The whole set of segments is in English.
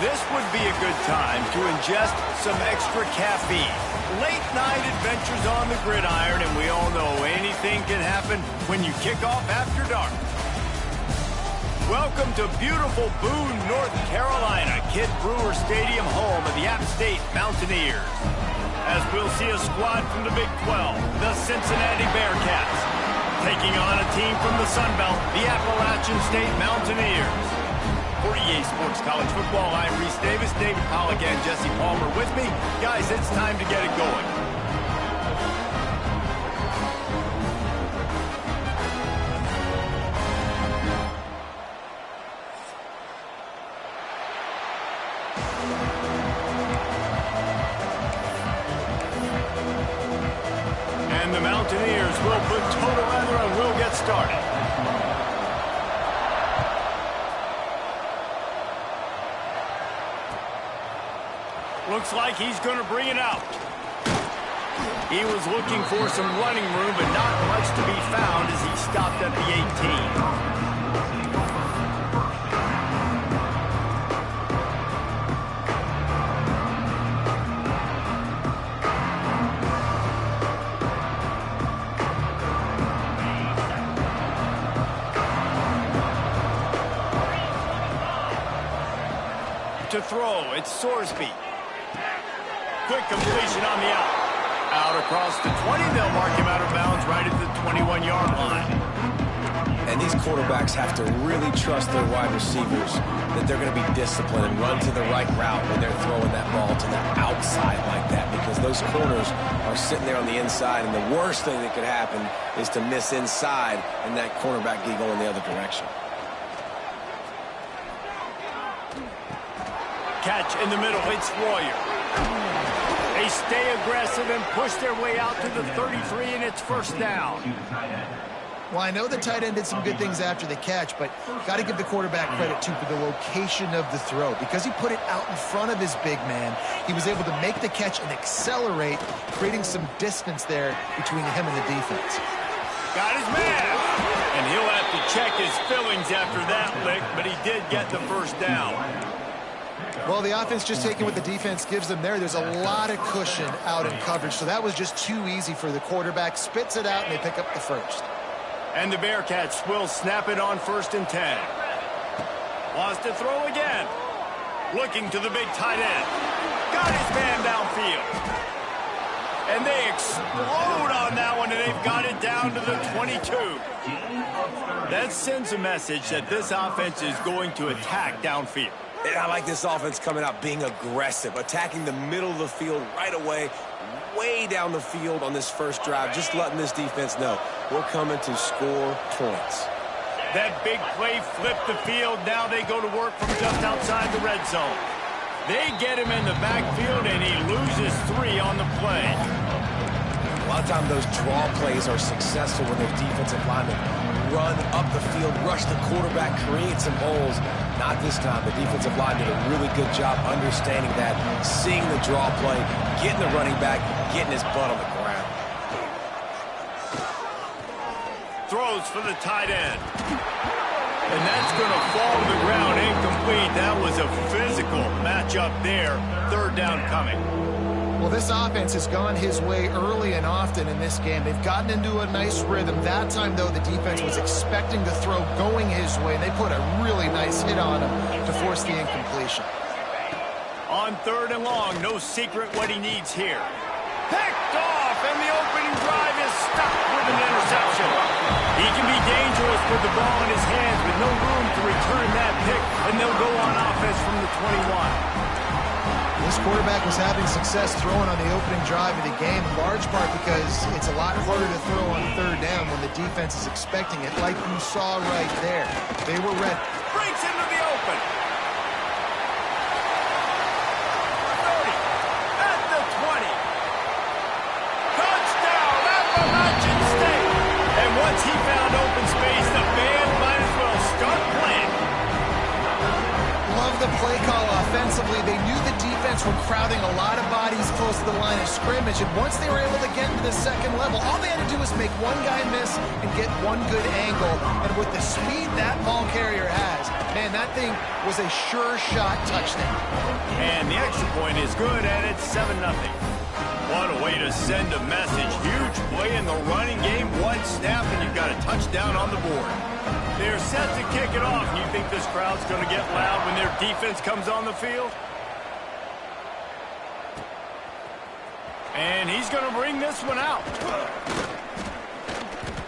This would be a good time to ingest some extra caffeine. Late night adventures on the gridiron, and we all know anything can happen when you kick off after dark. Welcome to beautiful Boone, North Carolina, Kid Brewer Stadium, home of the App State Mountaineers. As we'll see a squad from the Big 12, the Cincinnati Bearcats, taking on a team from the Sun Belt, the Appalachian State Mountaineers. For EA Sports College Football, I'm Reese Davis, David Pollock, and Jesse Palmer with me. Guys, it's time to get it going. And the Mountaineers will put total weather and we'll get started. Looks like he's going to bring it out. He was looking for some running room, but not much to be found as he stopped at the 18. To throw, it's Sorsby. Quick completion on the out. Out across the 20, they'll mark him out of bounds right at the 21-yard line. And these quarterbacks have to really trust their wide receivers that they're going to be disciplined and run to the right route when they're throwing that ball to the outside like that, because those corners are sitting there on the inside, and the worst thing that could happen is to miss inside and that cornerback be going the other direction. Catch in the middle, it's Royer. They stay aggressive and push their way out to the 33, and it's first down. Well, I know the tight end did some good things after the catch, but got to give the quarterback credit, too, for the location of the throw. Because he put it out in front of his big man, he was able to make the catch and accelerate, creating some distance there between him and the defense. Got his man! And he'll have to check his fillings after that lick, but he did get the first down. Well, the offense just taking what the defense gives them there. There's a lot of cushion out in coverage, so that was just too easy for the quarterback. Spits it out, and they pick up the first. And the Bearcats will snap it on 1st and 10. Wants to throw again. Looking to the big tight end. Got his man downfield. And they explode on that one, and they've got it down to the 22. That sends a message that this offense is going to attack downfield. And I like this offense coming out being aggressive, attacking the middle of the field right away, way down the field on this first drive, just letting this defense know we're coming to score points. That big play flipped the field. Now they go to work from just outside the red zone. They get him in the backfield, and he loses 3 on the play. A lot of times those draw plays are successful when those defensive linemen run up the field, rush the quarterback, create some holes. Not this time. The defensive line did a really good job understanding that, seeing the draw play, getting the running back, getting his butt on the ground. Throws for the tight end. And that's going to fall to the ground incomplete. That was a physical matchup there. 3rd down coming. Well, this offense has gone his way early and often in this game. They've gotten into a nice rhythm. That time, though, the defense was expecting the throw going his way, and they put a really nice hit on him to force the incompletion. On 3rd and long, no secret what he needs here. Picked off, and the opening drive is stuck with an interception. He can be dangerous with the ball in his hands, with no room to return that pick, and they'll go on offense from the 21. This quarterback was having success throwing on the opening drive of the game, in large part because it's a lot harder to throw on 3rd down when the defense is expecting it, like you saw right there. They were ready. Breaks into the open. 30, at the 20. Touchdown, Appalachian State. And once he found open space, the band might as well start playing. Love the play call offensively. They knew the defense were crowding a lot of bodies close to the line of scrimmage, and once they were able to get into the 2nd level, all they had to do was make one guy miss and get one good angle. And with the speed that ball carrier has, Man, that thing was a sure shot touchdown. And the extra point is good, and it's 7-0. What a way to send a message. Huge play in the running game. One snap, and you've got a touchdown on the board. They're set to kick it off. And you think this crowd's going to get loud when their defense comes on the field? And he's going to bring this one out.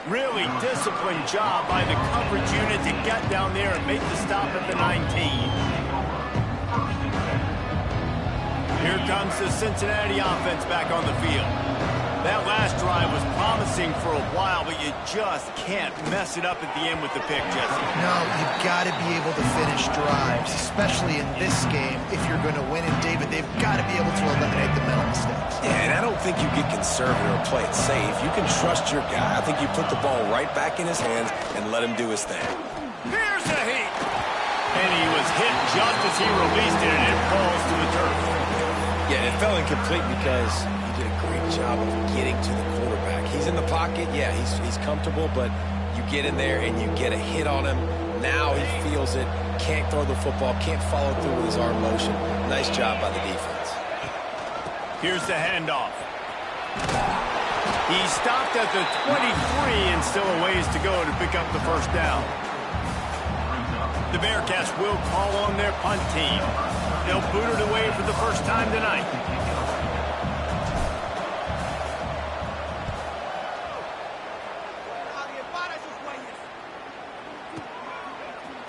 Really disciplined job by the coverage unit to get down there and make the stop at the 19. Here comes the Cincinnati offense back on the field. That last drive was promising for a while, but you just can't mess it up at the end with the pick, Jesse. No, you've got to be able to finish drives, especially in this game. If you're going to win, and David, they've got to be able to eliminate the mental mistakes. Yeah, and I don't think you get conservative or play it safe. You can trust your guy. I think you put the ball right back in his hands and let him do his thing. Here's a heat. And he was hit just as he released it, and it falls to the turf. Yeah, it fell incomplete because he did a great job of getting to the quarterback. He's in the pocket. Yeah, he's comfortable, but you get in there and you get a hit on him. Now he feels it. Can't throw the football. Can't follow through with his arm motion. Nice job by the defense. Here's the handoff. He stopped at the 23 and still a ways to go to pick up the first down. The Bearcats will call on their punt team. They'll boot it away for the first time tonight.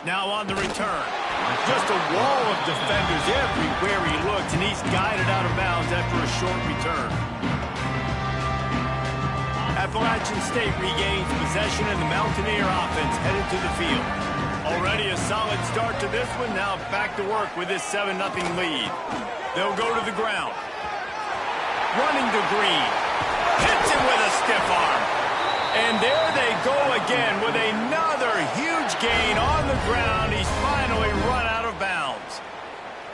Now on the return. Just a wall of defenders everywhere he looks, and he's guided out of bounds after a short return. Appalachian State regains possession, and the Mountaineer offense headed to the field. Already a solid start to this one. Now back to work with this 7-0 lead. They'll go to the ground. Running to Green. Hits him with a stiff arm. And there they go again with another huge gain on the ground. He's finally run out of bounds.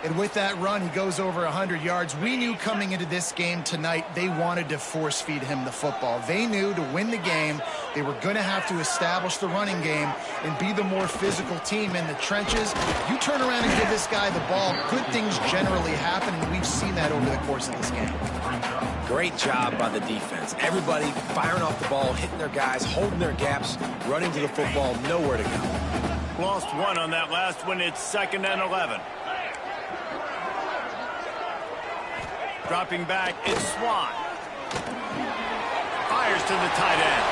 And with that run, he goes over 100 yards. We knew coming into this game tonight, they wanted to force feed him the football. They knew to win the game, they were going to have to establish the running game and be the more physical team in the trenches. You turn around and give this guy the ball, good things generally happen, and we've seen that over the course of this game. Great job by the defense. Everybody firing off the ball, hitting their guys, holding their gaps, running to the football, nowhere to go. Lost one on that last one. It's 2nd and 11. Dropping back, it's Swan. Fires to the tight end.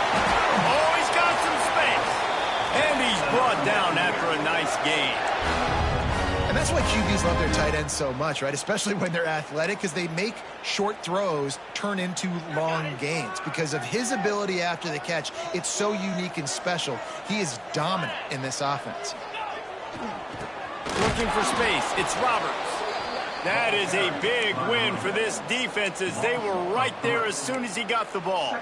Oh, he's got some space. And he's brought down after a nice gain. And that's why QBs love their tight ends so much, right? Especially when they're athletic, because they make short throws turn into long gains. Because of his ability after the catch, it's so unique and special. He is dominant in this offense. Looking for space, it's Roberts. That is a big win for this defense as they were right there as soon as he got the ball.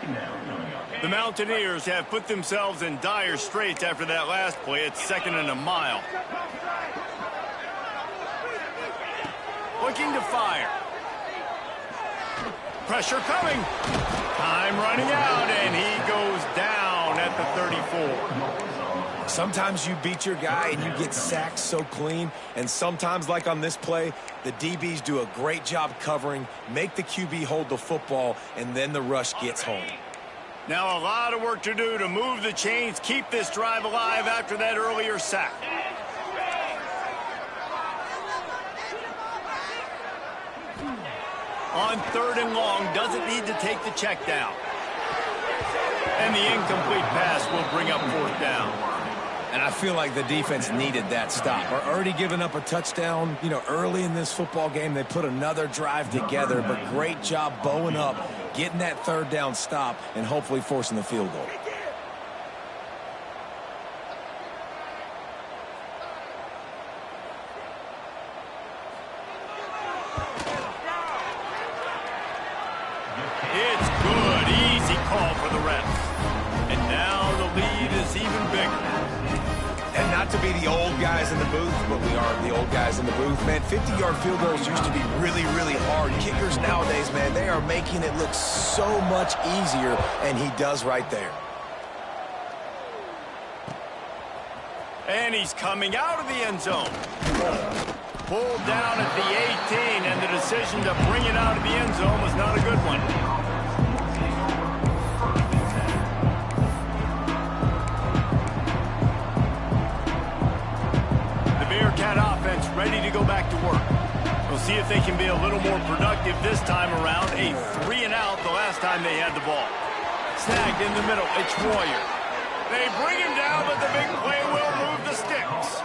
The Mountaineers have put themselves in dire straits after that last play. It's 2nd and a mile. Looking to fire. Pressure coming. Time running out, and he goes down at the 34. Sometimes you beat your guy and you get sacked so clean, and sometimes, like on this play, the DBs do a great job covering, make the QB hold the football, and then the rush gets home. Now a lot of work to do to move the chains, keep this drive alive after that earlier sack. On 3rd and long, doesn't need to take the check down. And the incomplete pass will bring up 4th down. And I feel like the defense needed that stop. We're already giving up a touchdown, early in this football game. They put another drive together, but great job bowing up, getting that 3rd down stop, and hopefully forcing the field goal. It's good. Easy call for the refs. And now the lead is even bigger. And not to be the old guys in the booth, but we are the old guys in the booth, man. 50-yard field goals used to be really, really hard. Kickers nowadays, man, they are making it look so much easier, and he does right there. And he's coming out of the end zone. Pulled down at the 18, and the decision to bring it out of the end zone was not a good one. The Bearcat offense ready to go back to work. We'll see if they can be a little more productive this time around. A 3-and-out the last time they had the ball. Snagged in the middle. It's Royer. They bring him down, but the big play will move the sticks.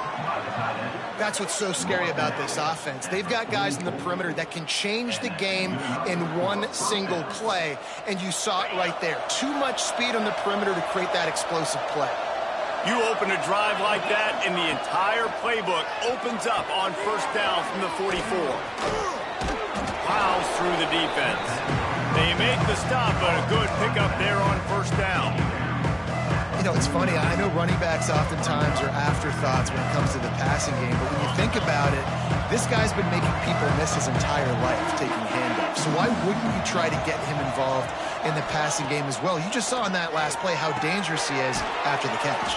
That's what's so scary about this offense. They've got guys in the perimeter that can change the game in one single play, and you saw it right there. Too much speed on the perimeter to create that explosive play. You open a drive like that, and the entire playbook opens up on first down from the 44. Plows through the defense. They make the stop, but a good pickup there on first down. You know, it's funny. I know running backs oftentimes are afterthoughts when it comes to the passing game, but when you think about it, this guy's been making people miss his entire life taking handoffs. So why wouldn't you try to get him involved in the passing game as well? You just saw in that last play how dangerous he is after the catch.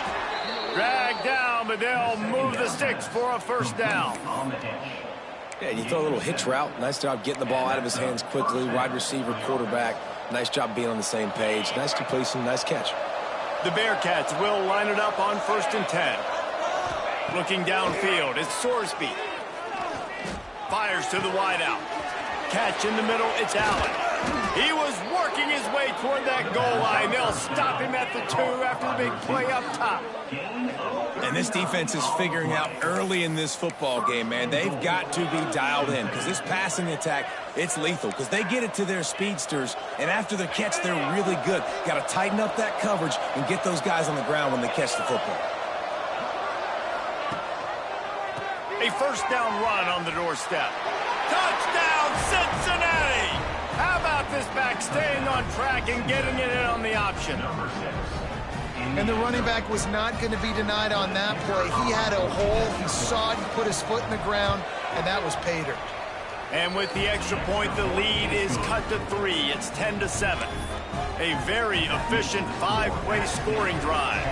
Dragged down, but they'll move the sticks for a first down. Yeah, you throw a little hitch route. Nice job getting the ball out of his hands quickly. Wide receiver, quarterback. Nice job being on the same page. Nice completion, nice catch. The Bearcats will line it up on 1st and 10. Looking downfield, it's Sorsby. Fires to the wideout. Catch in the middle, it's Allen. He was working his way toward that goal line. They'll stop him at the 2 after the big play up top. And this defense is figuring out early in this football game, man. They've got to be dialed in because this passing attack, it's lethal because they get it to their speedsters, and after the catch, they're really good. Got to tighten up that coverage and get those guys on the ground when they catch the football. A first down run on the doorstep. Touchdown, Cincinnati! How about this back staying on track and getting it in on the option? And the running back was not going to be denied on that play. He had a hole. He saw it. He put his foot in the ground, and that was pay dirt. And with the extra point, the lead is cut to 3. It's 10-7. A very efficient 5-play scoring drive.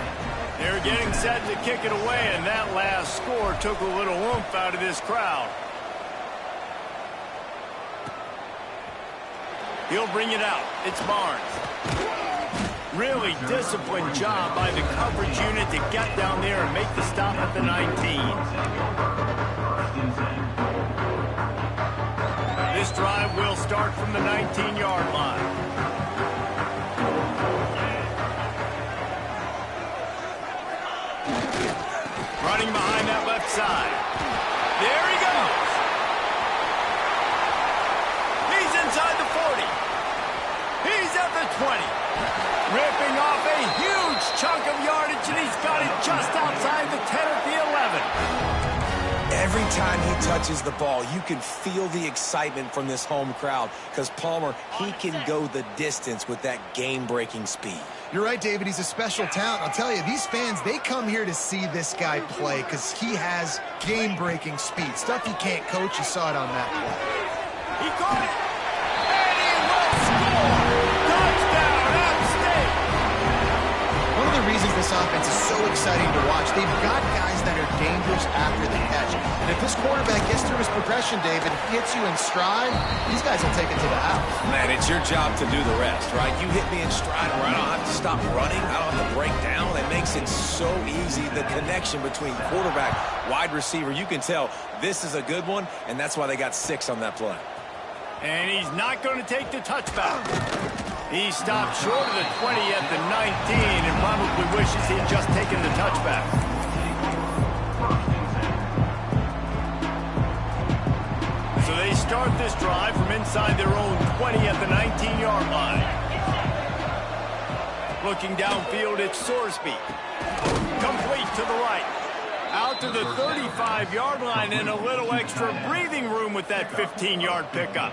They're getting set to kick it away, and that last score took a little oomph out of this crowd. He'll bring it out. It's Barnes. Really disciplined job by the coverage unit to get down there and make the stop at the 19. This drive will start from the 19-yard line. Running behind that left side. There he goes. He's inside the 40. He's at the 20. Ripping off a huge chunk of yardage, and he's got it just outside the 10 at the 11. Every time he touches the ball, you can feel the excitement from this home crowd because Palmer, he can go the distance with that game-breaking speed. You're right, David. He's a special talent. I'll tell you, these fans, they come here to see this guy play because he has game-breaking speed. Stuff you can't coach. You saw it on that play. He caught it. And he will score. Touchdown, App State. One of the reasons this offense is so exciting to watch, they've got guys that are dangerous after the catch. And if this quarterback gets through his progression, David, hits you in stride, these guys will take it to the house. Man, it's your job to do the rest, right? You hit me in stride where I don't have to stop running. I don't have to break down. It makes it so easy. The connection between quarterback, wide receiver, you can tell this is a good one, and that's why they got 6 on that play. And he's not going to take the touchback. He stopped short of the 20 at the 19 and probably wishes he'd just taken the touchback. So they start this drive from inside their own 20 at the 19-yard line. Looking downfield, it's Sorsby. Complete to the right. Out to the 35-yard line and a little extra breathing room with that 15-yard pickup.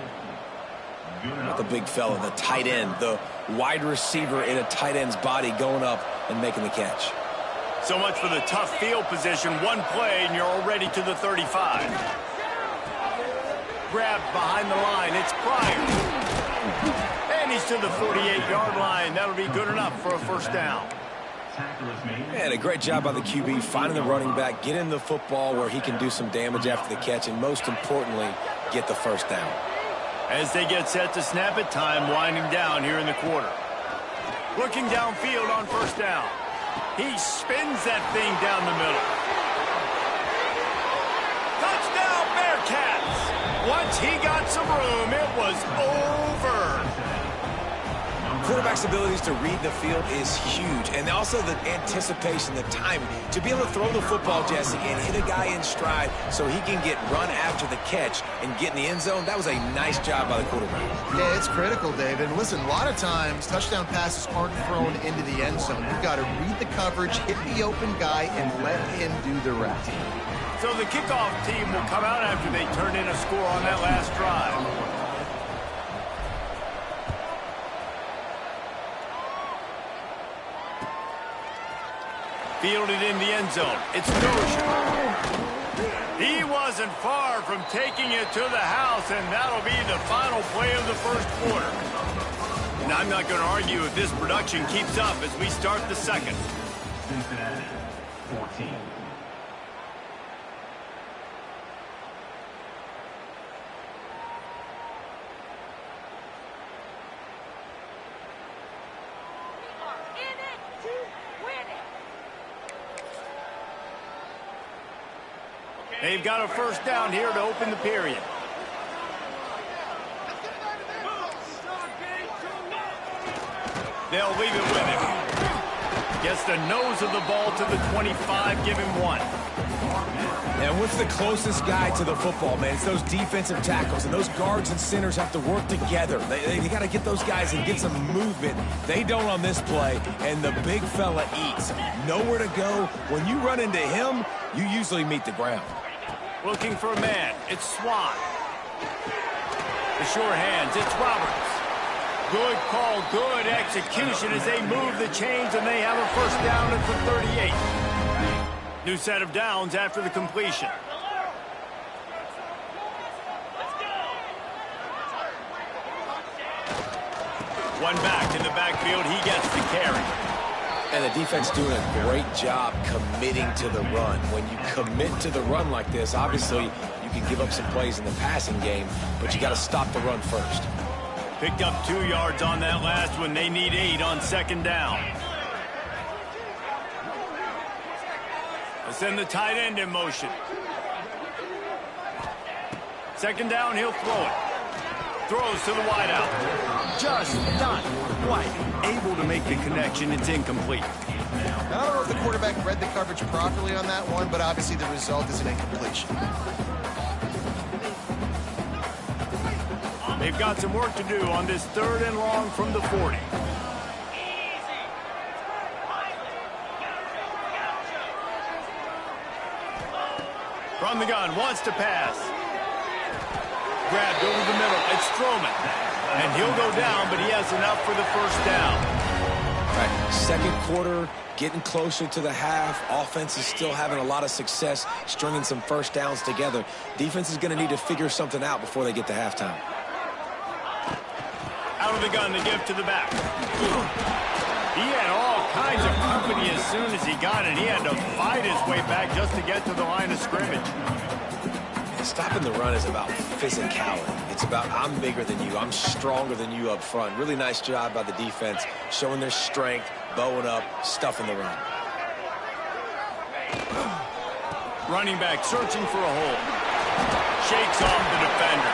The big fella, the tight end, the wide receiver in a tight end's body going up and making the catch. So much for the tough field position. One play and you're already to the 35. Grabbed behind the line. It's Pryor. And he's to the 48-yard line. That'll be good enough for a first down. And a great job by the QB finding the running back, getting the football where he can do some damage after the catch, and most importantly, get the first down. As they get set to snap it, time winding down here in the quarter. Looking downfield on first down. He spins that thing down the middle. Touchdown, Bearcats! Once he got some room, it was over. Quarterback's abilities to read the field is huge, and also the anticipation, the timing. To be able to throw the football, Jesse, and hit a guy in stride so he can get run after the catch and get in the end zone, that was a nice job by the quarterback. Yeah, it's critical, David. And listen, a lot of times, touchdown passes aren't thrown into the end zone. You've got to read the coverage, hit the open guy, and let him do the rest. So the kickoff team will come out after they turn in a score on that last drive. Fielded in the end zone. It's Dozier. He wasn't far from taking it to the house, and that'll be the final play of the first quarter. And I'm not going to argue if this production keeps up as we start the second. Cincinnati, 14. They've got a first down here to open the period. They'll leave it with him. Gets the nose of the ball to the 25, give him one. And what's the closest guy to the football, man? It's those defensive tackles, and those guards and centers have to work together. They got to get those guys and get some movement. They don't on this play, and the big fella eats. Nowhere to go. When you run into him, you usually meet the ground. Looking for a man. It's Swan. The sure hands. It's Roberts. Good call, good execution as they move the chains, and they have a first down at the 38. New set of downs after the completion. One back in the backfield. He gets the carry. And the defense doing a great job committing to the run. When you commit to the run like this, obviously you can give up some plays in the passing game, but you got to stop the run first. Picked up 2 yards on that last one. They need 8 on second down. They'll send the tight end in motion. Second down, he'll throw it. Throws to the wideout. Just not quite able to make the connection. It's incomplete. I don't know if the quarterback read the coverage properly on that one, but obviously the result is an incompletion. They've got some work to do on this 3rd and long from the 40. From the gun, wants to pass. Grabbed over the middle. It's Stroman. And he'll go down, but he has enough for the first down. All right, second quarter, getting closer to the half. Offense is still having a lot of success stringing some first downs together. Defense is going to need to figure something out before they get to halftime. Out of the gun to give to the back. He had all kinds of company as soon as he got it. He had to fight his way back just to get to the line of scrimmage. Stopping the run is about physicality. It's about I'm bigger than you. I'm stronger than you up front. Really nice job by the defense, showing their strength, bowing up, stuffing the run. Running back searching for a hole. Shakes off the defender.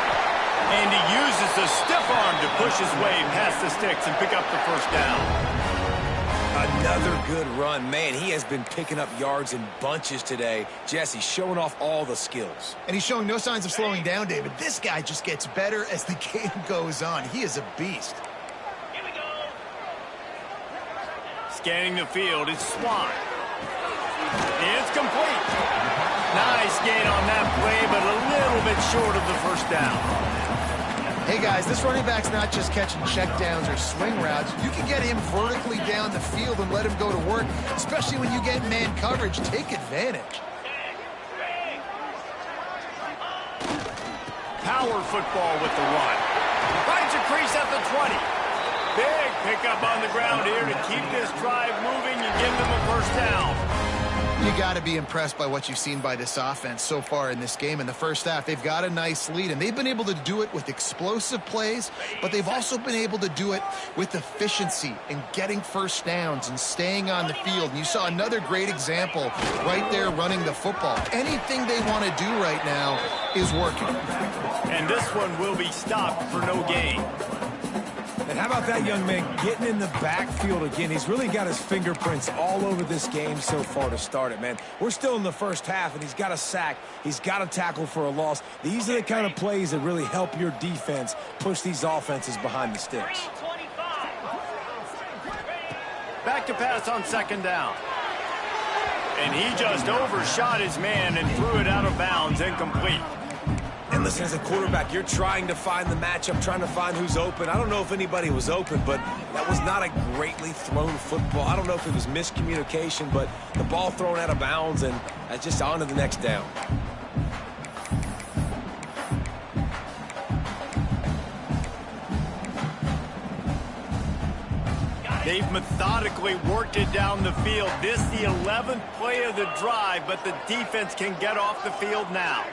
And he uses the stiff arm to push his way past the sticks and pick up the first down. Another good run. Man, he has been picking up yards in bunches today. Jesse showing off all the skills. And he's showing no signs of slowing down, David. This guy just gets better as the game goes on. He is a beast. Here we go. Scanning the field, it's Swan. It's complete. Nice gain on that play, but a little bit short of the first down. Hey, guys, this running back's not just catching checkdowns or swing routes. You can get him vertically down the field and let him go to work, especially when you get man coverage. Take advantage. Power football with the run. Finds a crease at the 20. Big pickup on the ground here to keep this drive moving and give them a first down. You got to be impressed by what you've seen by this offense so far in this game. In the first half, they've got a nice lead, and they've been able to do it with explosive plays, but they've also been able to do it with efficiency and getting first downs and staying on the field. And you saw another great example right there running the football. Anything they want to do right now is working. And this one will be stopped for no gain. And how about that young man getting in the backfield again? He's really got his fingerprints all over this game so far to start it, man. We're still in the first half, and he's got a sack. He's got a tackle for a loss. These are the kind of plays that really help your defense push these offenses behind the sticks. Back to pass on second down. And he just overshot his man and threw it out of bounds, incomplete. And listen, as a quarterback, you're trying to find the matchup, trying to find who's open. I don't know if anybody was open, but that was not a greatly thrown football. I don't know if it was miscommunication, but the ball thrown out of bounds, and just on to the next down. They've methodically worked it down the field. This the 11th play of the drive, but the defense can get off the field now.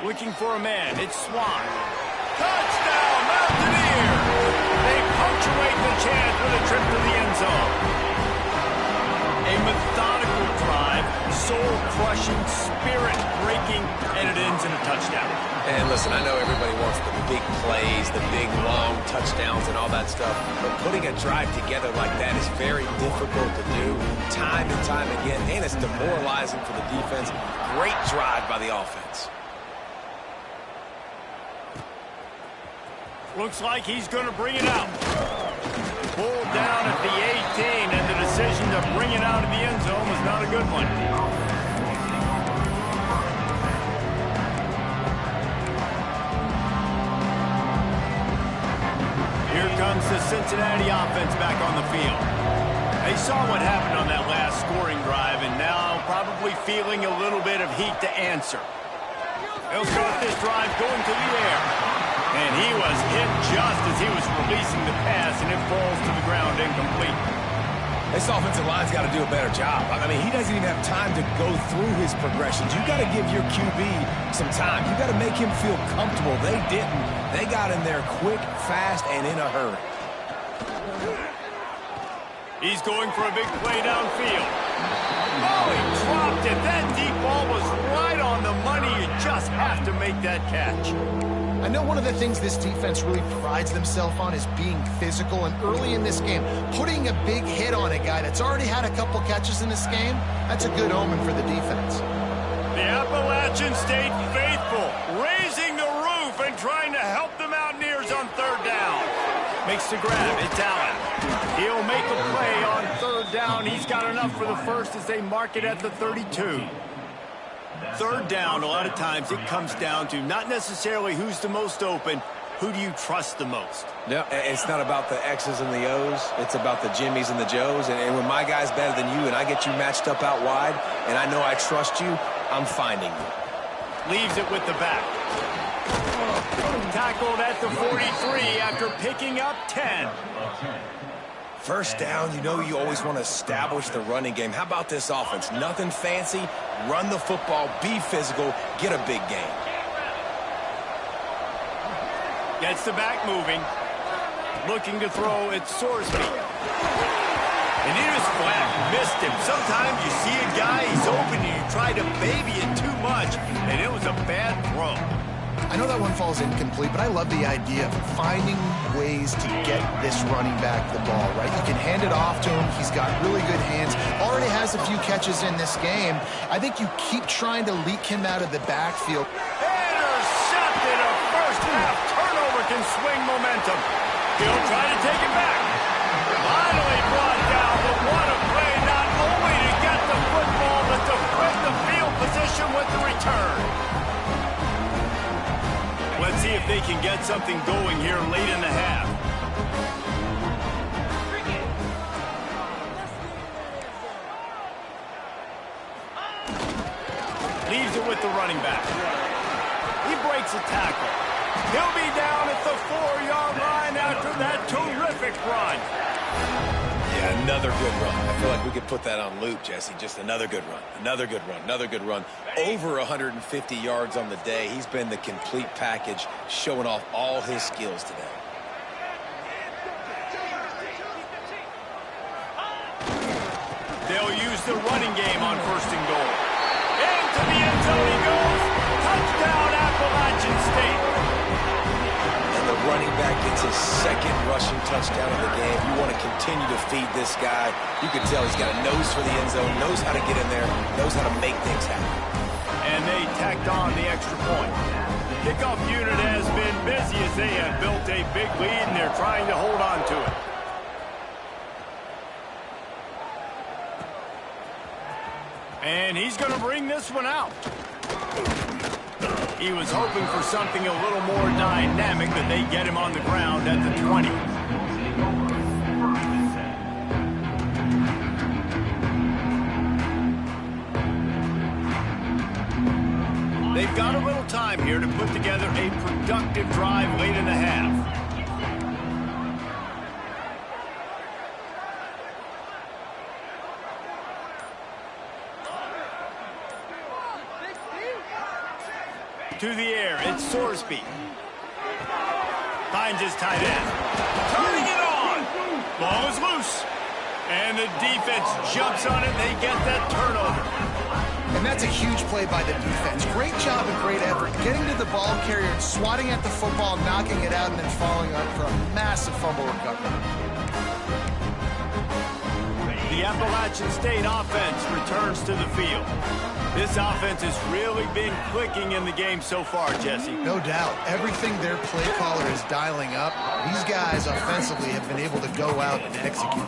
Looking for a man. It's Swan. Touchdown, Mountaineers! They punctuate the chance with a trip to the end zone. A methodical drive, soul-crushing, spirit-breaking, and it ends in a touchdown. And listen, I know everybody wants the big plays, the big, long touchdowns and all that stuff, but putting a drive together like that is very difficult to do time and time again, and it's demoralizing for the defense. Great drive by the offense. Looks like he's going to bring it out. Pulled down at the 18, and the decision to bring it out of the end zone was not a good one. Here comes the Cincinnati offense back on the field. They saw what happened on that last scoring drive, and now probably feeling a little bit of heat to answer. They'll start this drive going to the air. And he was hit just as he was releasing the pass, and it falls to the ground incomplete. This offensive line's got to do a better job. I mean, he doesn't even have time to go through his progressions. You got to give your QB some time. You got to make him feel comfortable. They didn't. They got in there quick, fast, and in a hurry. He's going for a big play downfield. Oh, he dropped it. That deep ball was right on the money. You just have to make that catch. I know one of the things this defense really prides themselves on is being physical, and early in this game, putting a big hit on a guy that's already had a couple catches in this game, that's a good omen for the defense. The Appalachian stayed faithful, raising the roof and trying to help the Mountaineers on third down. Makes the grab. It's Allen. He'll make a play on third down. He's got enough for the first as they mark it at the 32. Third down, a lot of times it comes down to not necessarily who's the most open, who do you trust the most? Yeah, it's not about the X's and the O's. It's about the Jimmies and the Joes. And when my guy's better than you and I get you matched up out wide and I know I trust you, I'm finding you. Leaves it with the back. Tackled at the 43 after picking up 10. First down, you know you always want to establish the running game. How about this offense? Nothing fancy. Run the football, be physical, get a big gain. Gets the back moving. Looking to throw at Sorsby. And he was flat, missed him. Sometimes you see a guy, he's open, and you try to baby it too much, and it was a bad throw. I know that one falls incomplete, but I love the idea of finding ways to get this running back the ball, right? You can hand it off to him. He's got really good hands. Already has a few catches in this game. I think you keep trying to leak him out of the backfield. Intercepted. A first-half turnover can swing momentum. He'll try to take it back. Finally brought down, but what a play, not only to get the football, but to put the field position with the return. Let's see if they can get something going here late in the half. with the running back. He breaks a tackle. He'll be down at the 4-yard line after that terrific run. Yeah, another good run. I feel like we could put that on loop, Jesse. Just another good run, another good run, another good run. Over 150 yards on the day. He's been the complete package, showing off all his skills today. They'll use the running game on 1st and goal. Into the end zone he goes. Touchdown, Appalachian State. And the running back gets his 2nd rushing touchdown of the game. You want to continue to feed this guy. You can tell he's got a nose for the end zone, knows how to get in there, knows how to make things happen. And they tacked on the extra point. Kickoff unit has been busy as they have built a big lead, and they're trying to hold on to it. And he's going to bring this one out. He was hoping for something a little more dynamic, but they get him on the ground at the 20. They've got a little time here to put together a productive drive late in the half. To the air, it's Sorsby. Finds his tight end. Turning it on. Ball is loose. And the defense jumps on it. They get that turnover. And that's a huge play by the defense. Great job and great effort getting to the ball carrier and swatting at the football, knocking it out, and then following up for a massive fumble recovery. The Appalachian State offense returns to the field. This offense has really been clicking in the game so far, Jesse. No doubt. Everything their play caller is dialing up, these guys offensively have been able to go out and execute.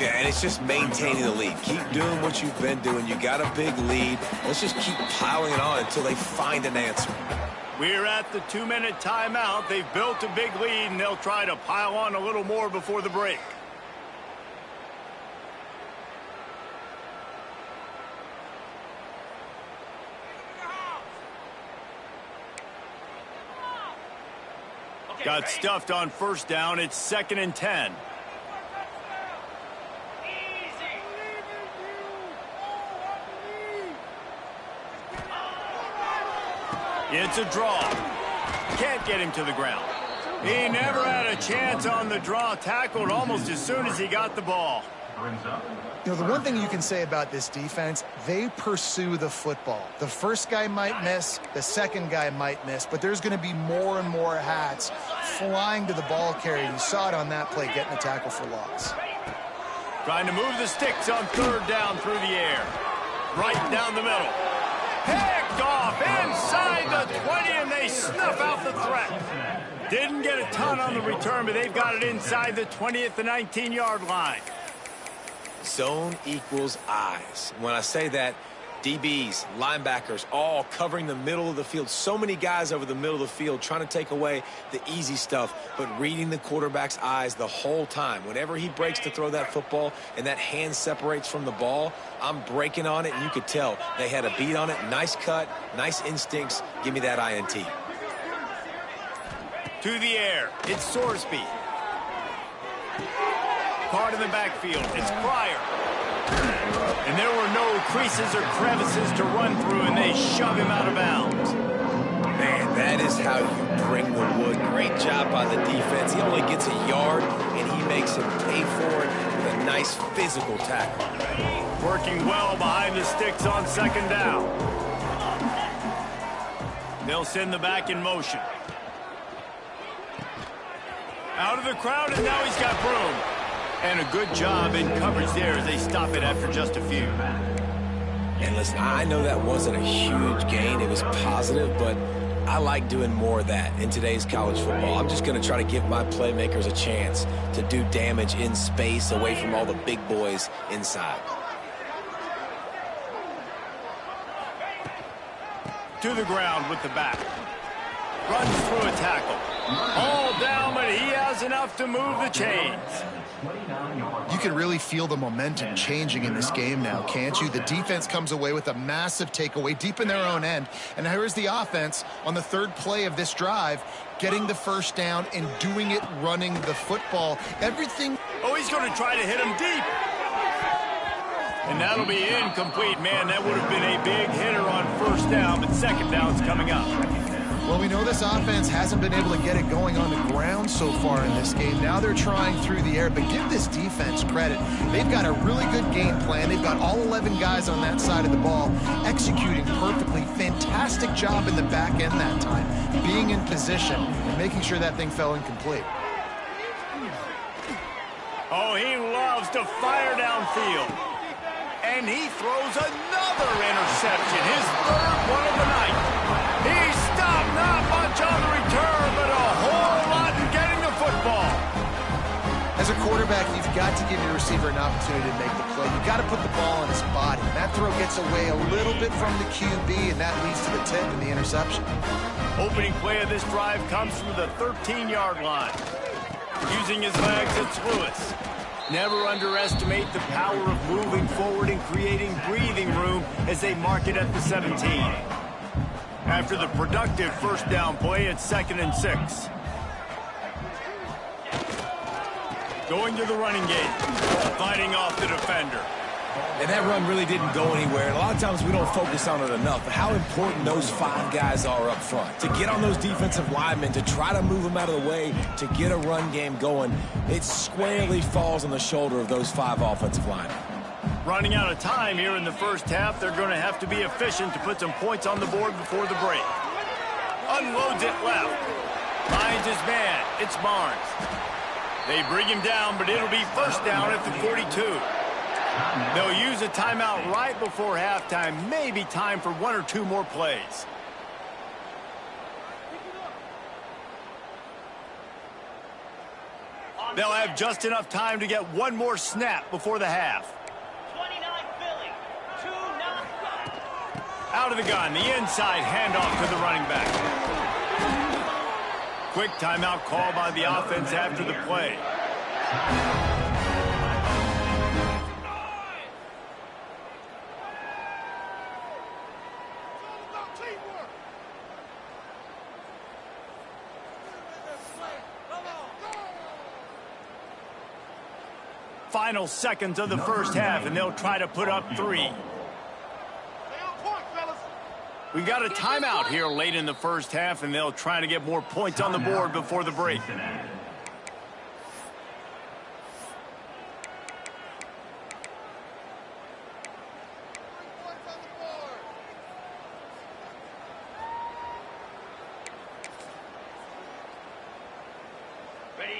Yeah, and it's just maintaining the lead. Keep doing what you've been doing. You got a big lead. Let's just keep piling it on until they find an answer. We're at the 2-minute timeout. They've built a big lead, and they'll try to pile on a little more before the break. Got stuffed on 1st down. It's 2nd and 10. It's a draw. Can't get him to the ground. He never had a chance on the draw. Tackled almost as soon as he got the ball. You know, the one thing you can say about this defense, they pursue the football. The first guy might miss, the second guy might miss, but there's going to be more and more hats flying to the ball carrier. You saw it on that play, getting a tackle for loss. Trying to move the sticks on 3rd down through the air. Right down the middle. Picked off inside the 20, and they snuff out the threat. Didn't get a ton on the return, but they've got it inside the 20 at the 19-yard line. Zone equals eyes. When I say that, DBs, linebackers, all covering the middle of the field. So many guys over the middle of the field trying to take away the easy stuff, but reading the quarterback's eyes the whole time. Whenever he breaks to throw that football and that hand separates from the ball, I'm breaking on it, and you could tell they had a beat on it. Nice cut, nice instincts. Give me that INT. To the air, it's Sorsby. Card in the backfield, it's Pryor. And there were no creases or crevices to run through, and they shove him out of bounds. Man, that is how you bring the wood. Great job by the defense. He only gets a yard, and he makes him pay for it with a nice physical tackle. Working well behind the sticks on 2nd down. They'll send the back in motion. Out of the crowd, and now he's got room. And a good job in coverage there as they stop it after just a few. And listen, I know that wasn't a huge gain. It was positive, but I like doing more of that in today's college football. I'm just going to try to give my playmakers a chance to do damage in space away from all the big boys inside. To the ground with the back. Runs through a tackle. All down, but he has enough to move the chains. You can really feel the momentum changing in this game now, can't you? The defense comes away with a massive takeaway deep in their own end. And here's the offense on the third play of this drive, getting the first down and doing it running the football. Everything. Oh, he's going to try to hit him deep. And that'll be incomplete, man. That would have been a big hitter on first down, but second down's coming up. Well, we know this offense hasn't been able to get it going on the ground so far in this game. Now they're trying through the air, but give this defense credit. They've got a really good game plan. They've got all 11 guys on that side of the ball executing perfectly. Fantastic job in the back end that time, being in position and making sure that thing fell incomplete. Oh, he loves to fire downfield. And he throws another interception, his third one of the night. He stopped not much on the return, but a whole lot in getting the football. As a quarterback, you've got to give your receiver an opportunity to make the play. You've got to put the ball in his body. That throw gets away a little bit from the QB, and that leads to the tip and the interception. Opening play of this drive comes from the 13-yard line. Using his legs, it's Lewis. Never underestimate the power of moving forward and creating breathing room as they mark it at the 17. After the productive first down play, it's 2nd and 6. Going to the running game, fighting off the defender. And that run really didn't go anywhere. And a lot of times we don't focus on it enough, but how important those 5 guys are up front. To get on those defensive linemen, to try to move them out of the way, to get a run game going, it squarely falls on the shoulder of those 5 offensive linemen. Running out of time here in the first half, they're going to have to be efficient to put some points on the board before the break. Unloads it left. Finds his man. It's Barnes. They bring him down, but it'll be first down at the 42. They'll use a timeout right before halftime. Maybe time for 1 or 2 more plays. They'll have just enough time to get 1 more snap before the half. 29 Philly, 2-9. Out of the gun, the inside handoff to the running back. Quick timeout call by the offense after the play. Final seconds of the first half, and they'll try to put up 3. We got a timeout here late in the first half, and they'll try to get more points on the board before the break.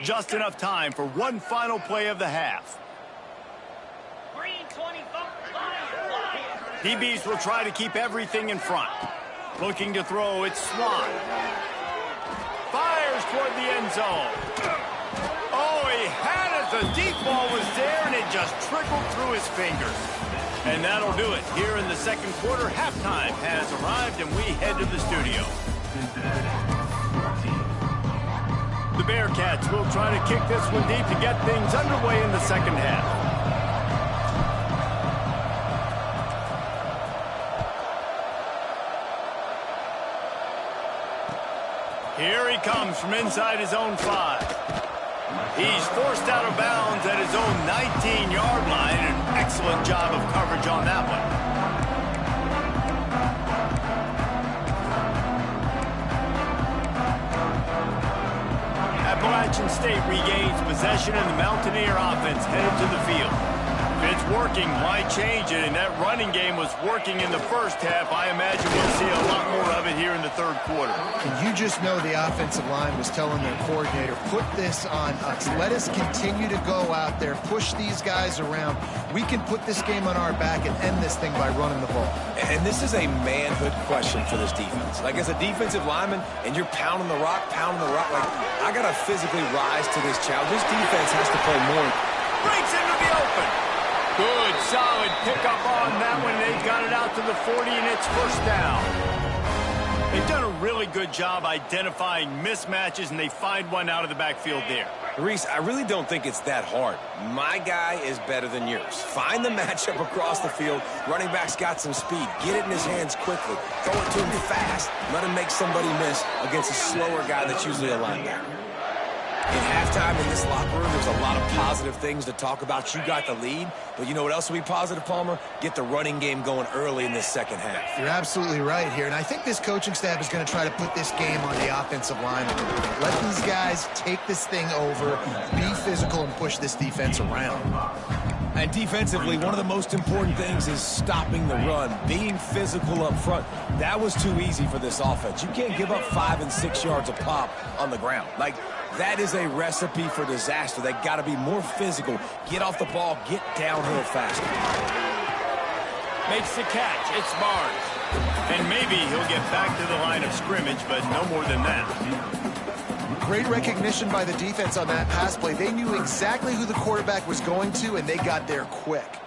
Just enough time for 1 final play of the half. DBs will try to keep everything in front. Looking to throw, it's Swan. Fires toward the end zone. Oh, he had it. The deep ball was there, and it just trickled through his fingers. And that'll do it. Here in the second quarter, halftime has arrived, and we head to the studio. The Bearcats will try to kick this one deep to get things underway in the second half. Here he comes from inside his own 5. He's forced out of bounds at his own 19-yard line. An excellent job of coverage on that one. Appalachian State regains possession, and the Mountaineer offense headed to the field. If it's working, why change it? And that running game was working in the first half. I imagine we'll see a lot more of it here in the third quarter. And you just know the offensive line was telling their coordinator, put this on us. Let us continue to go out there, push these guys around. We can put this game on our back and end this thing by running the ball. And this is a manhood question for this defense. Like, as a defensive lineman, and you're pounding the rock, like, I got to physically rise to this challenge. This defense has to play more. Breaks into the open. Good, solid pickup on that one. They've got it out to the 40, and it's first down. They've done a really good job identifying mismatches, and they find one out of the backfield there. Reese, I really don't think it's that hard. My guy is better than yours. Find the matchup across the field. Running back's got some speed. Get it in his hands quickly. Throw it to him fast. Let him make somebody miss against a slower guy that's usually a linebacker. In halftime in this locker room, there's a lot of positive things to talk about. You got the lead, but you know what else will be positive, Palmer? Get the running game going early in this second half. You're absolutely right here, and I think this coaching staff is going to try to put this game on the offensive line a little bit. Let these guys take this thing over, be physical, and push this defense around. And defensively, one of the most important things is stopping the run, being physical up front. That was too easy for this offense. You can't give up 5 and 6 yards a pop on the ground. Like, that is a recipe for disaster. They got to be more physical. Get off the ball, get downhill faster. Makes the catch. It's Barnes. And maybe he'll get back to the line of scrimmage, but no more than that. Great recognition by the defense on that pass play. They knew exactly who the quarterback was going to, and they got there quick.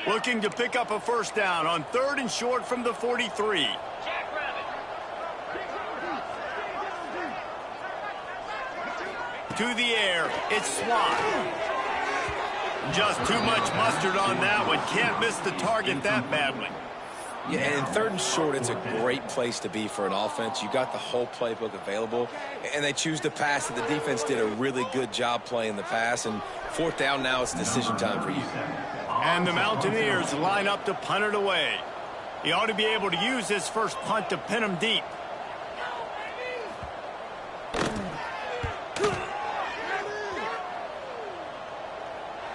Looking to pick up a first down on 3rd and short from the 43. To the air, it's Swan. Just too much mustard on that one. Can't miss the target that badly. Yeah, and 3rd and short, it's a great place to be for an offense. You got the whole playbook available, and they choose to pass. And the defense did a really good job playing the pass. And 4th down now, it's decision time for you. And the Mountaineers line up to punt it away. He ought to be able to use his first punt to pin him deep.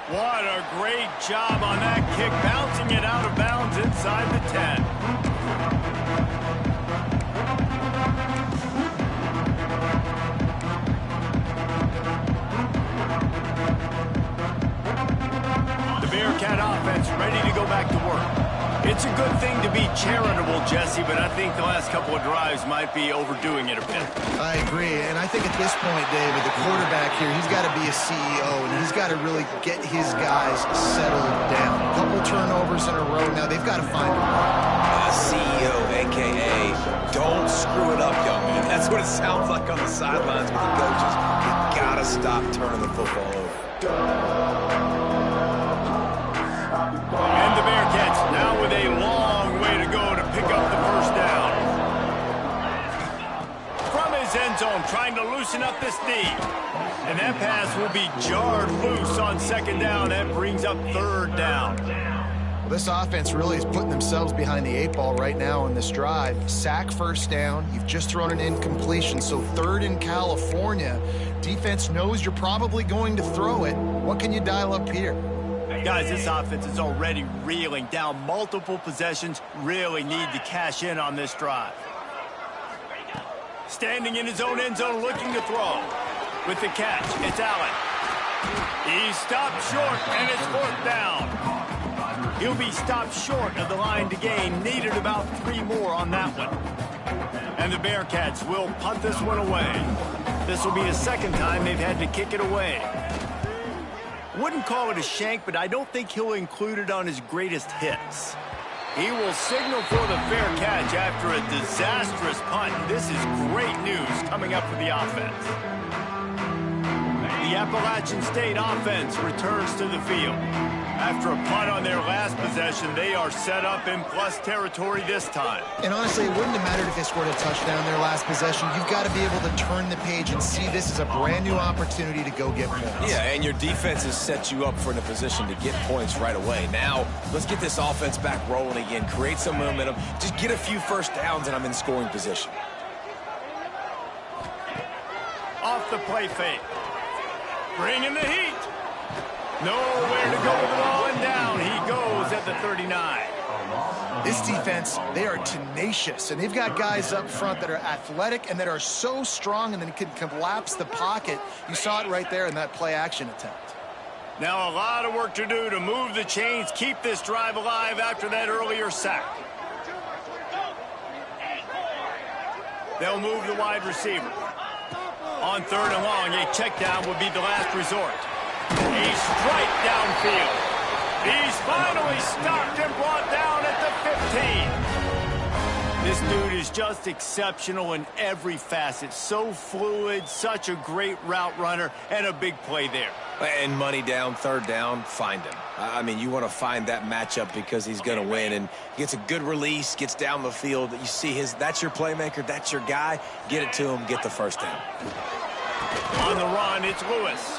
What a great job on that kick, bouncing it out of bounds inside the 10. The Bearcat offense ready to go back to work. It's a good thing to be charitable, Jesse, but I think the last couple of drives might be overdoing it a bit. I agree, and I think at this point, David, the quarterback here, he's got to be a CEO, and he's got to really get his guys settled down. A couple turnovers in a row now. They've got to find a way. CEO, a.k.a. don't screw it up, young man. That's what it sounds like on the sidelines with the coaches. You got to stop turning the football over. And the Bearcats now with a long way to go to pick up the first down. From his end zone, trying to loosen up this D. And that pass will be jarred loose on 2nd down. That brings up 3rd down. Well, this offense really is putting themselves behind the 8 ball right now on this drive. Sack 1st down. You've just thrown an incompletion, so 3rd in California. Defense knows you're probably going to throw it. What can you dial up here? Guys, this offense is already reeling down multiple possessions. Really need to cash in on this drive. Standing in his own end zone, looking to throw. With the catch, it's Allen. He stopped short, and it's 4th down. He'll be stopped short of the line to gain. Needed about 3 more on that one. And the Bearcats will punt this one away. This will be the 2nd time they've had to kick it away. Wouldn't call it a shank, but I don't think he'll include it on his greatest hits. He will signal for the fair catch after a disastrous punt. This is great news coming up for the offense. The Appalachian State offense returns to the field. After a punt on their last possession, they are set up in plus territory this time. And honestly, it wouldn't have mattered if they scored a touchdown their last possession. You've got to be able to turn the page and see this as a brand new opportunity to go get points. Yeah, and your defense has set you up for in a position to get points right away. Now, let's get this offense back rolling again, create some momentum, just get a few first downs, and I'm in scoring position. Off the play fake. Bringing the heat. Nowhere to go with it all, and down he goes at the 39. This defense, they are tenacious, and they've got guys up front that are athletic and that are so strong and then can collapse the pocket. You saw it right there in that play-action attempt. Now a lot of work to do to move the chains, keep this drive alive after that earlier sack. They'll move the wide receiver. On 3rd and long, a check down would be the last resort. A strike downfield. He's finally stopped and brought down at the 15. This dude is just exceptional in every facet. So fluid, such a great route runner, and a big play there. And money down, third down, find him. I mean, you want to find that matchup because he's going to win. And gets a good release, gets down the field. You see that's your playmaker, that's your guy. Get it to him, get the first down. On the run, it's Lewis.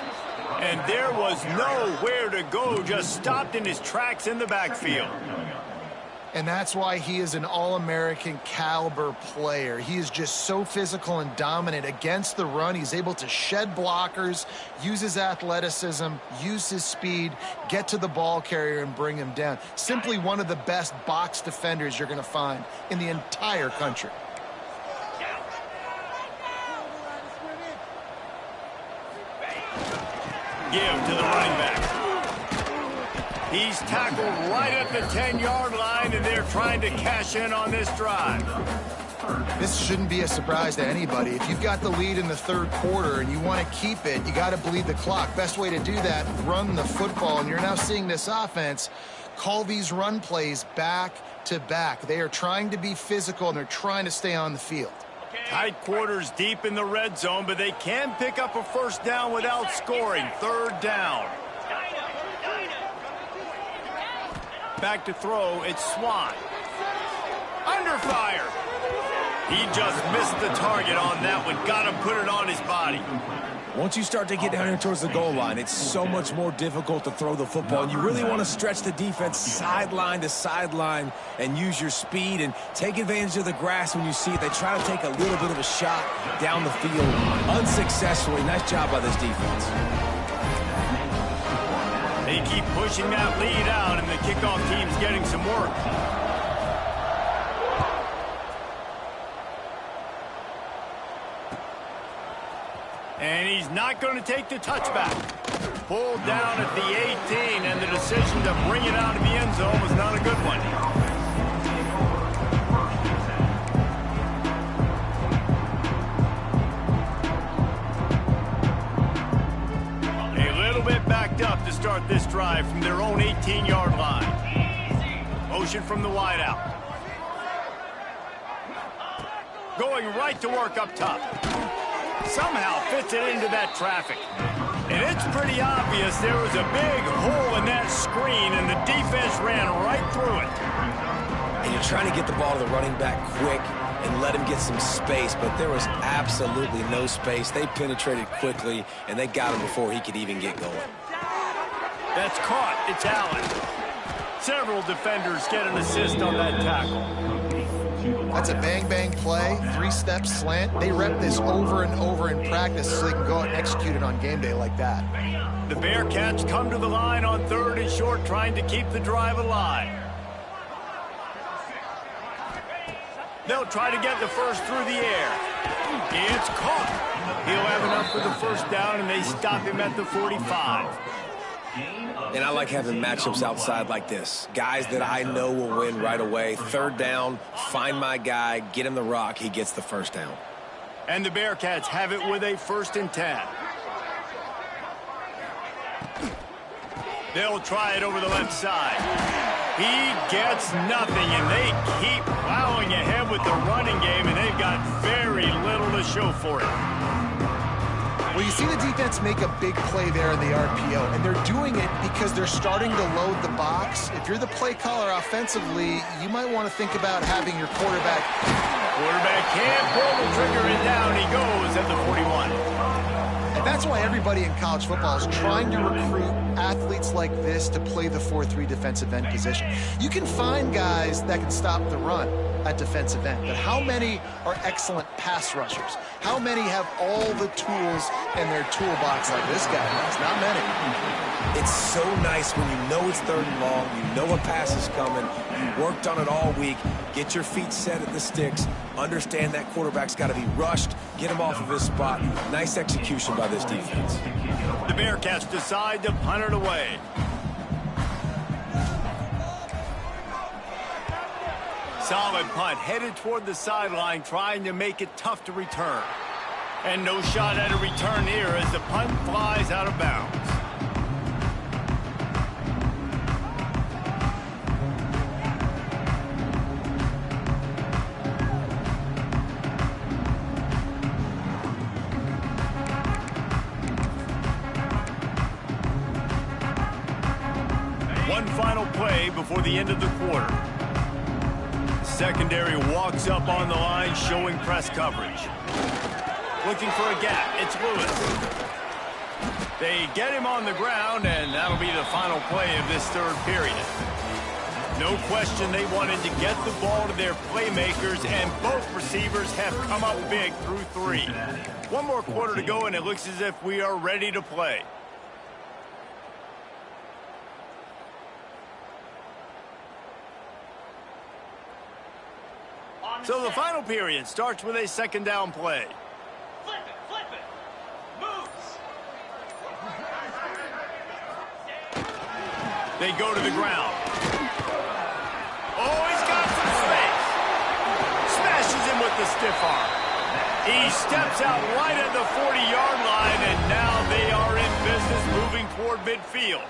And there was nowhere to go, just stopped in his tracks in the backfield. And that's why he is an All-American caliber player. He is just so physical and dominant against the run. He's able to shed blockers, use his athleticism, use his speed, get to the ball carrier and bring him down. Simply one of the best box defenders you're going to find in the entire country. Give to the running back. He's tackled right at the 10-yard line, and they're trying to cash in on this drive. This shouldn't be a surprise to anybody. If you've got the lead in the third quarter and you want to keep it, you got to bleed the clock. Best way to do that, run the football. And you're now seeing this offense call these run plays back to back. They are trying to be physical, and they're trying to stay on the field. Tight quarters deep in the red zone, but they can pick up a first down without scoring. Third down. Back to throw, it's Swan. Under fire. He just missed the target on that one. Got to put it on his body. Once you start to get down here towards the goal line, it's so much more difficult to throw the football. And you really want to stretch the defense sideline to sideline and use your speed and take advantage of the grass when you see it. They try to take a little bit of a shot down the field unsuccessfully. Nice job by this defense. They keep pushing that lead out, and the kickoff team's getting some work. And he's not going to take the touchback. Pulled down at the 18, and the decision to bring it out of the end zone was not a good one. A little bit backed up to start this drive from their own 18-yard line. Motion from the wideout. Going right to work up top. Somehow fits it into that traffic. And it's pretty obvious there was a big hole in that screen, and the defense ran right through it. And you're trying to get the ball to the running back quick and let him get some space, but there was absolutely no space. They penetrated quickly, and they got him before he could even get going. That's caught. It's Allen. Several defenders get an assist on that tackle. That's a bang-bang play, three-step slant. They rep this over and over in practice so they can go out and execute it on game day like that. The Bearcats come to the line on third and short, trying to keep the drive alive. They'll try to get the first through the air. It's caught. He'll have enough for the first down, and they stop him at the 45. And I like having matchups outside like this. Guys that I know will win right away. Third down, find my guy, get him the rock, he gets the first down. And the Bearcats have it with a 1st and 10. They'll try it over the left side. He gets nothing, and they keep plowing ahead with the running game, and they've got very little to show for it. Well, you see the defense make a big play there in the RPO, and they're doing it because they're starting to load the box. If you're the play caller offensively, you might want to think about having your quarterback. Quarterback can't pull the trigger, and down he goes at the 41. And that's why everybody in college football is trying to recruit athletes like this to play the 4-3 defensive end position. You can find guys that can stop the run at defensive end, but how many are excellent pass rushers? How many have all the tools in their toolbox like this guy has? Not many. It's so nice when you know it's third and long, you know a pass is coming, you worked on it all week, get your feet set at the sticks, understand that quarterback's got to be rushed, get him off of his spot. Nice execution by this defense. The Bearcats decide to punt it away. Solid punt, headed toward the sideline, trying to make it tough to return. And no shot at a return here as the punt flies out of bounds. before the end of the quarter. Secondary walks up on the line, showing press coverage. Looking for a gap. It's Lewis. They get him on the ground, and that'll be the final play of this third period. No question they wanted to get the ball to their playmakers, and both receivers have come up big through 3. One more quarter to go, and it looks as if we are ready to play. So the final period starts with a second down play. Flip it. Moves. They go to the ground. Oh, he's got some space. Smashes him with the stiff arm. He steps out right at the 40-yard line, and now they are in business moving toward midfield.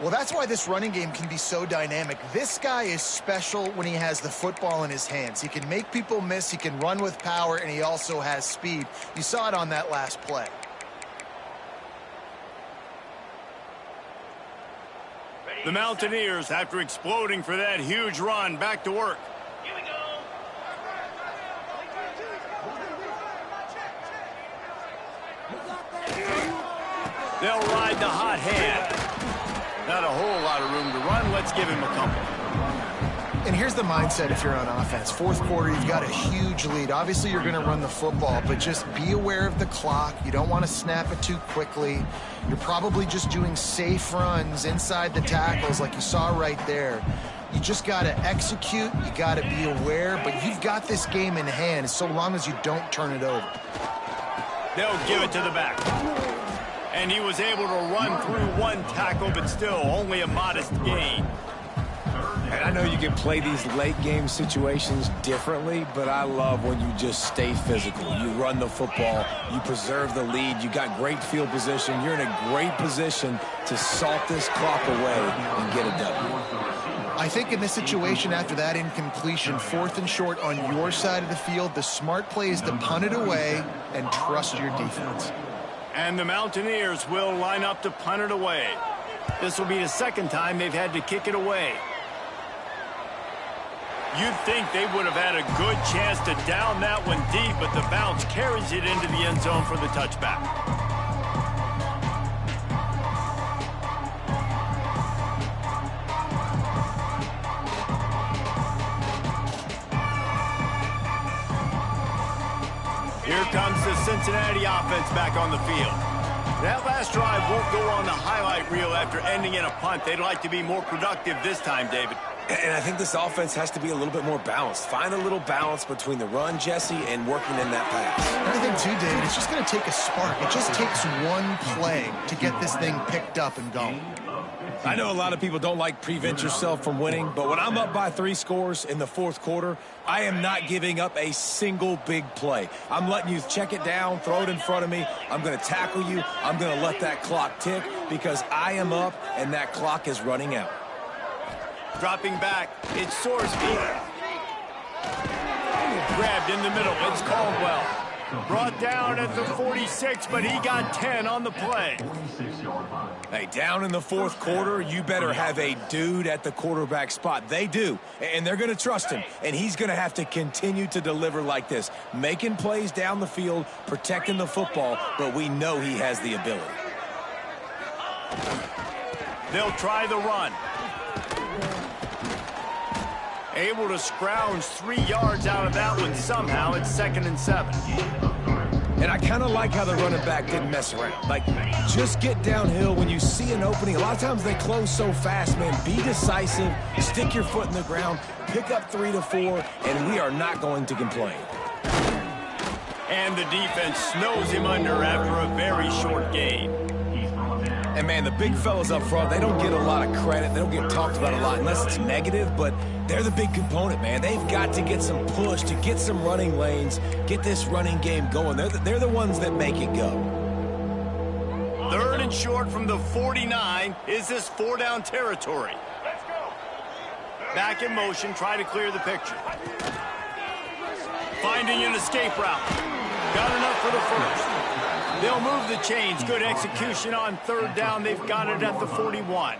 Well, that's why this running game can be so dynamic. This guy is special when he has the football in his hands. He can make people miss, he can run with power, and he also has speed. You saw it on that last play. The Mountaineers, after exploding for that huge run, back to work. Here we go. They'll ride the hot hand. Not a whole lot of room to run. Let's give him a couple. And here's the mindset if you're on offense. Fourth quarter, you've got a huge lead. Obviously, you're going to run the football, but just be aware of the clock. You don't want to snap it too quickly. You're probably just doing safe runs inside the tackles like you saw right there. You just got to execute. You got to be aware, but you've got this game in hand so long as you don't turn it over. They'll give it to the back. And he was able to run through one tackle, but still only a modest gain. And I know you can play these late game situations differently, but I love when you just stay physical. You run the football, you preserve the lead, you got great field position, you're in a great position to salt this clock away and get a W. I think in this situation after that incompletion, 4th and short on your side of the field, the smart play is to punt it away and trust your defense. And the Mountaineers will line up to punt it away. This will be the second time they've had to kick it away. You'd think they would have had a good chance to down that one deep, but the bounce carries it into the end zone for the touchback. Here comes the Cincinnati offense back on the field. That last drive won't go on the highlight reel after ending in a punt. They'd like to be more productive this time, David. And I think this offense has to be a little bit more balanced. Find a little balance between the run, Jesse, and working in that pass. And I think, too, David, it's just going to take a spark. It just takes one play to get this thing picked up and going. I know a lot of people don't like prevent yourself from winning, but when I'm up by 3 scores in the 4th quarter, I am not giving up a single big play. I'm letting you check it down, throw it in front of me. I'm going to tackle you. I'm going to let that clock tick because I am up and that clock is running out. Dropping back, it's Sorsby. Grabbed in the middle, it's Caldwell. Brought down at the 46, but he got 10 on the play. Hey, down in the 4th quarter, you better have a dude at the quarterback spot. They do, and they're going to trust him, and he's going to have to continue to deliver like this, making plays down the field, protecting the football, but we know he has the ability. They'll try the run. Able to scrounge 3 yards out of that one somehow. It's 2nd and 7. And I kind of like how the running back didn't mess around. Like, just get downhill when you see an opening. A lot of times they close so fast, man. Be decisive, stick your foot in the ground, pick up 3 to 4, and we are not going to complain. And the defense snows him under after a very short gain. And, man, the big fellas up front, they don't get a lot of credit. They don't get talked about a lot unless it's negative, but they're the big component, man. They've got to get some push to get some running lanes, get this running game going. They're the ones that make it go. 3rd and short from the 49. Is this 4-down territory? Let's go. Back in motion, try to clear the picture. Finding an escape route. Got enough for the first. They'll move the chains. Good execution on 3rd down. They've got it at the 41.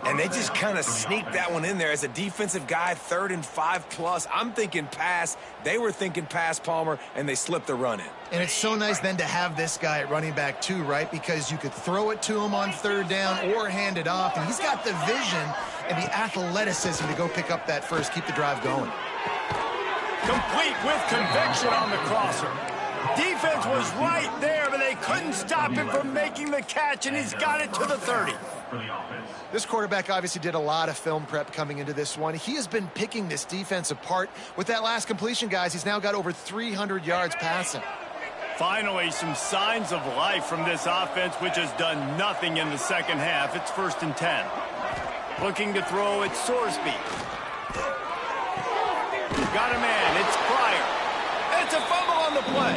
And they just kind of sneaked that one in there. As a defensive guy, 3rd and 5+. I'm thinking pass. They were thinking pass, Palmer, and they slipped the run in. And it's so nice then to have this guy at running back too, right? Because you could throw it to him on 3rd down or hand it off. And he's got the vision and the athleticism to go pick up that first, keep the drive going. Complete with conviction on the crosser. Defense was right there, but they couldn't stop him from making the catch, and he's got it to the 30. This quarterback obviously did a lot of film prep coming into this one. He has been picking this defense apart. With that last completion, guys, he's now got over 300 yards passing. Finally, some signs of life from this offense, which has done nothing in the second half. It's 1st and 10. Looking to throw, it's Sorsby. Got a man, it's Pryor. It's a fumble on the play.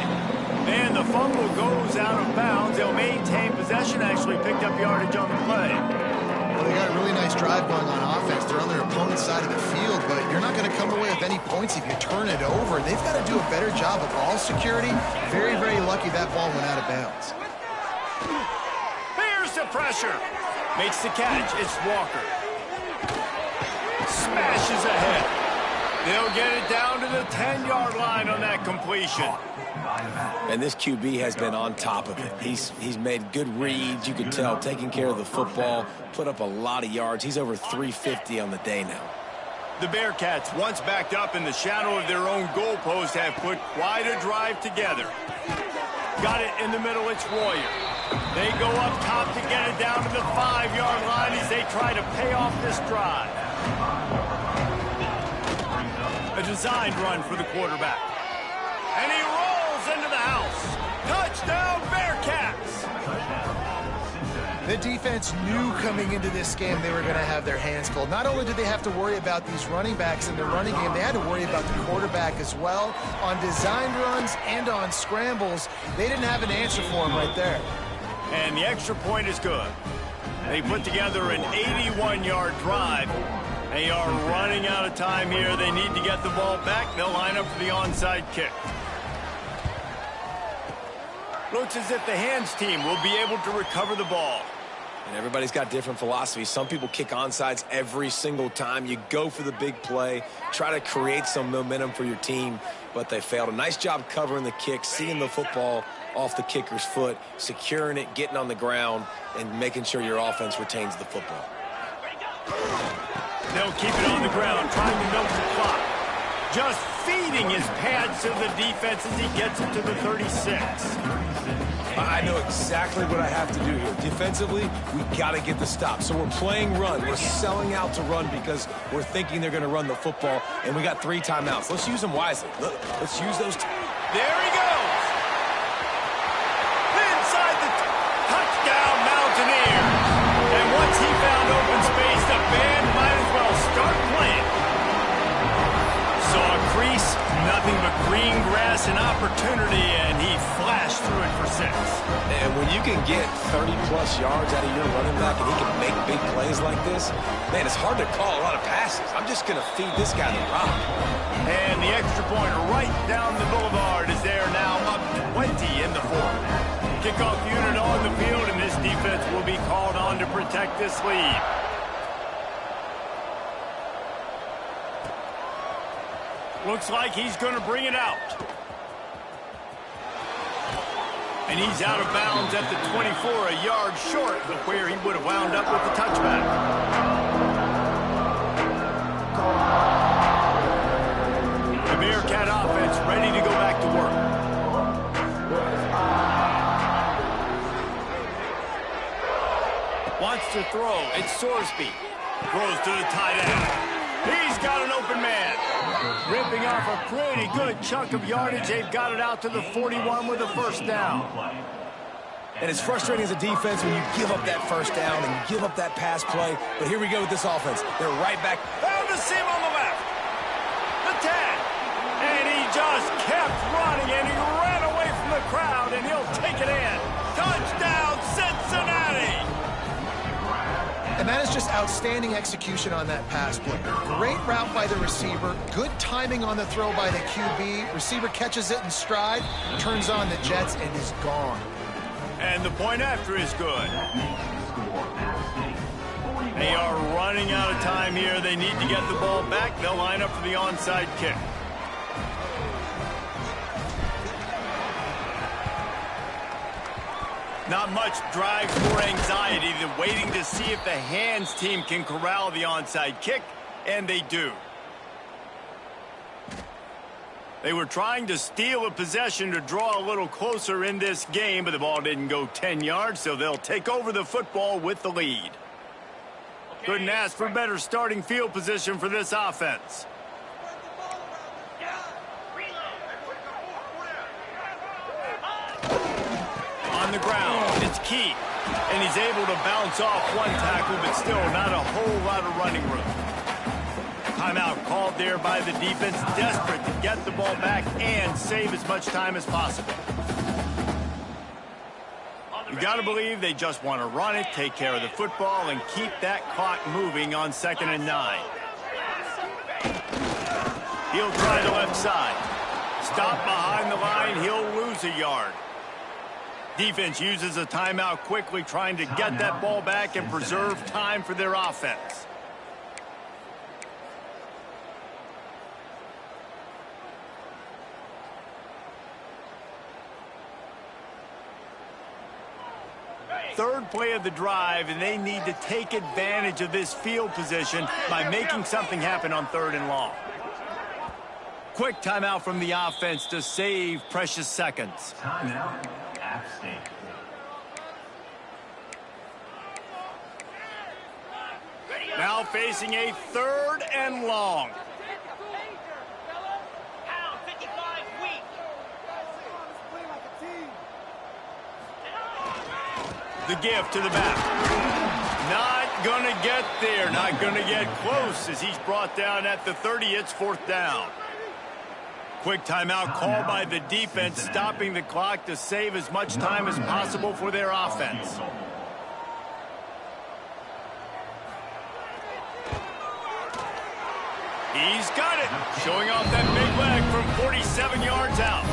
And the fumble goes out of bounds. They'll maintain possession, actually picked up yardage on the play. Well, they got a really nice drive going on offense. They're on their opponent's side of the field, but you're not going to come away with any points if you turn it over. They've got to do a better job of ball security. Very, very lucky that ball went out of bounds. Here's the pressure. Makes the catch. It's Walker. Smashes ahead. They'll get it down to the 10-yard line on that completion. And this QB has been on top of it. He's made good reads, you can tell, taking care of the football, put up a lot of yards. He's over 350 on the day now. The Bearcats, once backed up in the shadow of their own goalpost, have put quite a drive together. Got it in the middle, it's Royer. They go up top to get it down to the 5-yard line as they try to pay off this drive. A designed run for the quarterback. And he rolls into the house. Touchdown, Bearcats! The defense knew coming into this game they were going to have their hands full. Not only did they have to worry about these running backs in the running game, they had to worry about the quarterback as well. On designed runs and on scrambles, they didn't have an answer for him right there. And the extra point is good. They put together an 81-yard drive. They are running out of time here. They need to get the ball back. They'll line up for the onside kick. Looks as if the hands team will be able to recover the ball. And everybody's got different philosophies. Some people kick onside every single time. You go for the big play, try to create some momentum for your team, but they failed. A nice job covering the kick, seeing the football off the kicker's foot, securing it, getting on the ground, and making sure your offense retains the football. They'll keep it on the ground, trying to milk the clock. Just feeding his pads to the defense as he gets it to the 36. I know exactly what I have to do here. Defensively, we got to get the stop. So we're playing run. We're selling out to run because we're thinking they're going to run the football, and we got 3 timeouts. Let's use them wisely. Let's use those. There he goes. Inside the touchdown, Mountaineers. And once he found open space, the band might as well start playing. Saw a crease, nothing but green grass and opportunity, and he flashed through it for 6. And when you can get 30-plus yards out of your running back and he can make big plays like this, man, it's hard to call a lot of passes. I'm just going to feed this guy the rock. And the extra point right down the boulevard is there now, up 20 in the 4th. Kickoff unit on the field, and this defense will be called on to protect this lead. Looks like he's going to bring it out. And he's out of bounds at the 24, a yard short of where he would have wound up with the touchback. The Bearcat offense ready to go back to work. Wants to throw. It's Sorsby. Throws to the tight end. He's got an open man. Ripping off a pretty good chunk of yardage. They've got it out to the 41 with a first down. And it's frustrating as a defense when you give up that first down and you give up that pass play. But here we go with this offense. They're right back. Found the seam on the left. The tag. And he just kept running, and he ran away from the crowd, and he'll take it in. Touchdown, Cincinnati! And that is just outstanding execution on that pass play. Great route by the receiver, good timing on the throw by the QB. Receiver catches it in stride, turns on the jets, and is gone. And the point after is good. They are running out of time here. They need to get the ball back. They'll line up for the onside kick. Not much drive or anxiety. They're waiting to see if the hands team can corral the onside kick, and they do. They were trying to steal a possession to draw a little closer in this game, but the ball didn't go 10 yards, so they'll take over the football with the lead. Couldn't ask for better starting field position for this offense. On the ground, it's key. And he's able to bounce off one tackle, but still not a whole lot of running room. Timeout called there by the defense, desperate to get the ball back and save as much time as possible. You got to believe they just want to run it, take care of the football, and keep that clock moving on 2nd and 9. He'll try the left side. Stop behind the line, he'll lose a yard. Defense uses a timeout quickly, trying to get that ball back and preserve time for their offense. Third play of the drive, and they need to take advantage of this field position by making something happen on 3rd and long. Quick timeout from the offense to save precious seconds. Timeout, App State. Now facing a 3rd and long. Pound 55 weak. The give to the back. Not going to get there. Not going to get close as he's brought down at the 30. It's 4th down. Quick timeout called by the defense, stopping the clock to save as much time as possible for their offense. He's got it. Showing off that big leg from 47 yards out.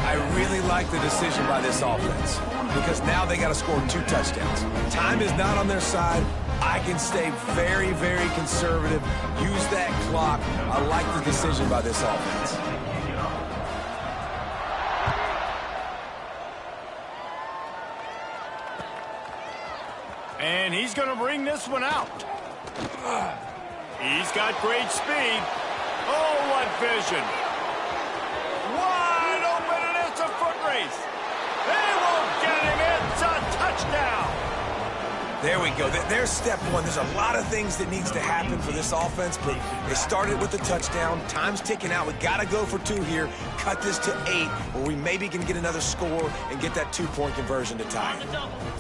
I really like the decision by this offense because now they got to score 2 touchdowns. Time is not on their side. I can stay very, very conservative. Use that clock. I like the decision by this offense. And he's going to bring this one out. He's got great speed. Oh, what vision. Wide open, and it's a foot race. They won't get him. It's a touchdown. There we go. There's step 1. There's a lot of things that needs to happen for this offense, but they started with the touchdown. Time's ticking out. We got to go for 2 here. Cut this to 8, where we maybe can get another score and get that 2-point conversion to tie it.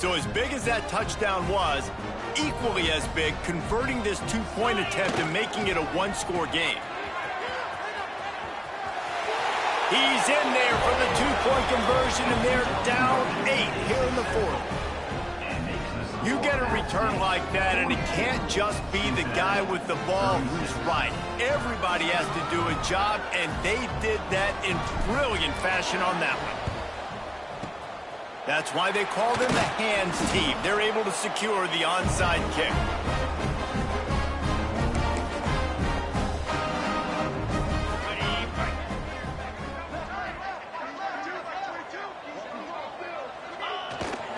So as big as that touchdown was, equally as big, converting this 2-point attempt and making it a 1-score game. He's in there for the 2-point conversion, and they're down 8 here in the 4th. You get a return like that, and it can't just be the guy with the ball who's right. Everybody has to do a job, and they did that in brilliant fashion on that one. That's why they call them the hands team. They're able to secure the onside kick.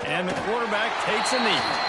And the quarterback takes a knee.